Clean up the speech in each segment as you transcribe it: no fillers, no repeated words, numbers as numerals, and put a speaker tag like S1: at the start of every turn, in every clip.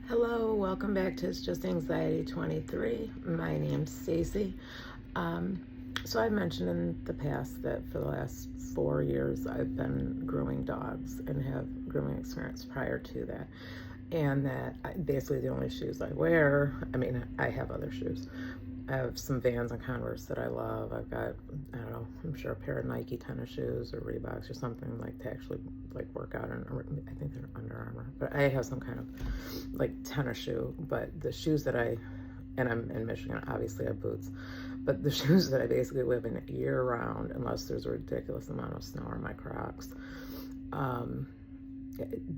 S1: Hello, welcome back to It's Just Anxiety 23. My name's Stacy. So I mentioned in the past that for the last 4 years I've been grooming dogs and have grooming experience prior to that. And that basically the only shoes I wear, I have other shoes. I have some Vans and Converse that I love. I've got, I don't know, I'm sure a pair of Nike tennis shoes or Reeboks or something like to actually like work out in. I think they're Under Armour, but I have some kind of like tennis shoe. But the shoes that and I'm in Michigan, obviously I have boots, but the shoes that I basically live in year round, unless there's a ridiculous amount of snow, are my Crocs.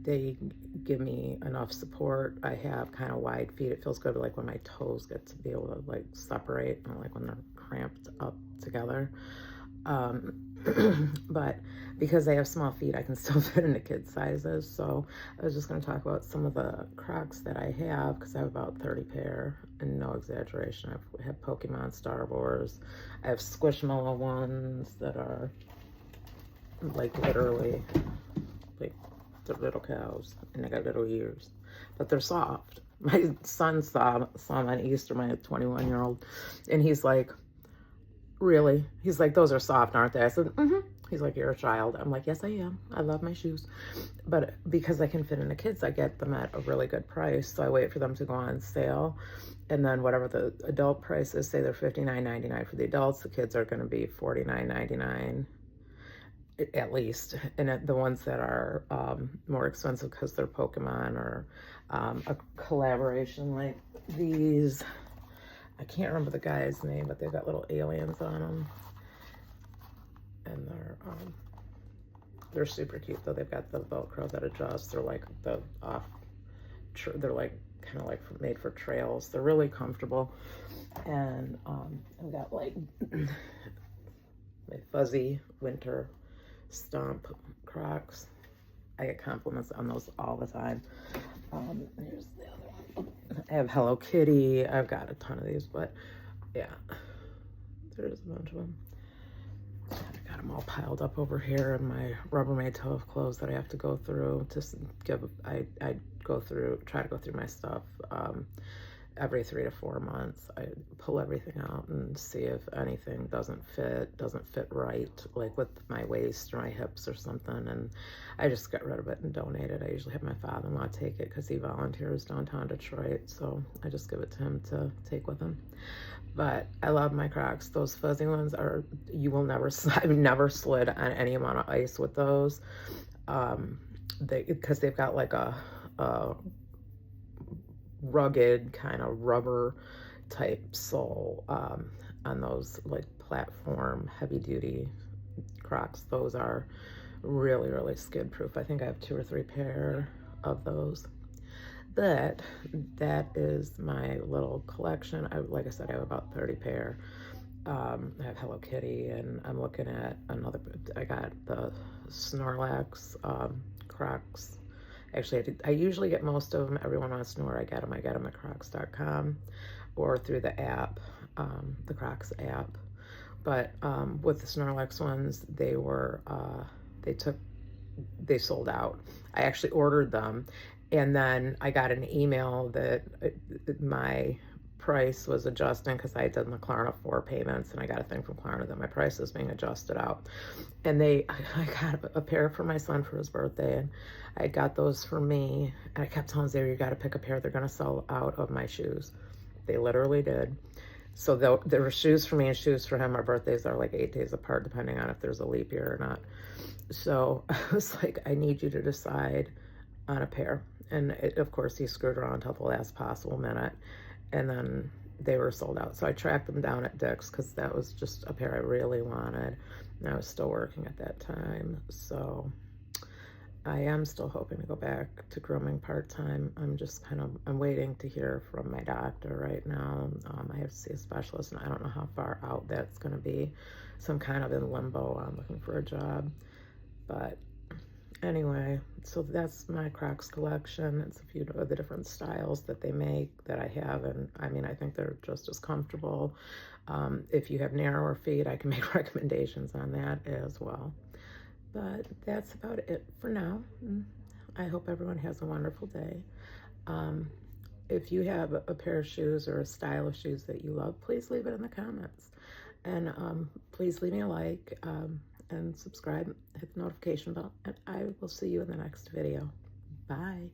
S1: They give me enough support. I have kind of wide feet. It feels good like when my toes get to be able to like separate, like when they're cramped up together. But because I have small feet, I can still fit into kids sizes. So I was just going to talk about some of the Crocs that I have, because I have about 30 pair, and no exaggeration. I have Pokemon, Star Wars. I have Squishmallow ones that are like literally like the little cows, and they got little ears, but they're soft. My son saw them on Easter, my 21-year-old, and he's like, really? He's like, those are soft, aren't they? I said, mm-hmm. He's like, you're a child. I'm like, yes, I am. I love my shoes. But because I can fit into kids, I get them at a really good price. So I wait for them to go on sale. And then whatever the adult price is, say they're $59.99 for the adults, the kids are going to be $49.99 at least. And the ones that are more expensive because they're Pokemon or a collaboration like these. I can't remember the guy's name, but they've got little aliens on them, and they're super cute though. They've got the Velcro that adjusts. They're like they're like kind of like made for trails. They're really comfortable, and I've got like my fuzzy winter stomp Crocs. I get compliments on those all the time. Here's the other one. I have Hello Kitty. I've got a ton of these, but yeah, there's a bunch of them. I got them all piled up over here in my Rubbermaid tub of clothes that I have to go through to give. I try to go through my stuff every 3 to 4 months. I pull everything out and see if anything doesn't fit right, like with my waist or my hips or something, and I just get rid of it and donate it. I usually have my father-in-law take it because he volunteers downtown Detroit, so I just give it to him to take with him. But I love my Crocs. Those fuzzy ones are, you will never, I've never slid on any amount of ice with those, because they've got like a rugged kind of rubber type sole on those like platform heavy duty Crocs. Those are really, really skid proof. I think I have 2 or 3 pair of those. But that is my little collection. Like I said, I have about 30 pair. I have Hello Kitty, and I'm looking at another. I got the Snorlax Crocs. Actually, I usually get most of them. Everyone wants to know where I get them. I get them at crocs.com or through the app, the Crocs app. But with the Snorlax ones, they sold out. I actually ordered them, and then I got an email that my price was adjusting because I had done the Klarna 4 payments, and I got a thing from Klarna that my price was being adjusted out. And I got a pair for my son for his birthday, and I got those for me, and I kept telling Xavier, you got to pick a pair. They're going to sell out of my shoes. They literally did. So there were shoes for me and shoes for him. Our birthdays are like 8 days apart, depending on if there's a leap year or not. So I was like, I need you to decide on a pair. And of course, he screwed around until the last possible minute, and then they were sold out. So I tracked them down at Dick's because that was just a pair I really wanted, and I was still working at that time. So I am still hoping to go back to grooming part-time. I'm waiting to hear from my doctor right now. I have to see a specialist, and I don't know how far out that's going to be. So I'm kind of in limbo. I'm looking for a job. But anyway, so that's my Crocs collection. It's a few of the different styles that they make that I have, and I think they're just as comfortable. If you have narrower feet, I can make recommendations on that as well. But that's about it for now. I hope everyone has a wonderful day. if you have a pair of shoes or a style of shoes that you love, please leave it in the comments. And please leave me a like and subscribe, hit the notification bell, and I will see you in the next video. Bye.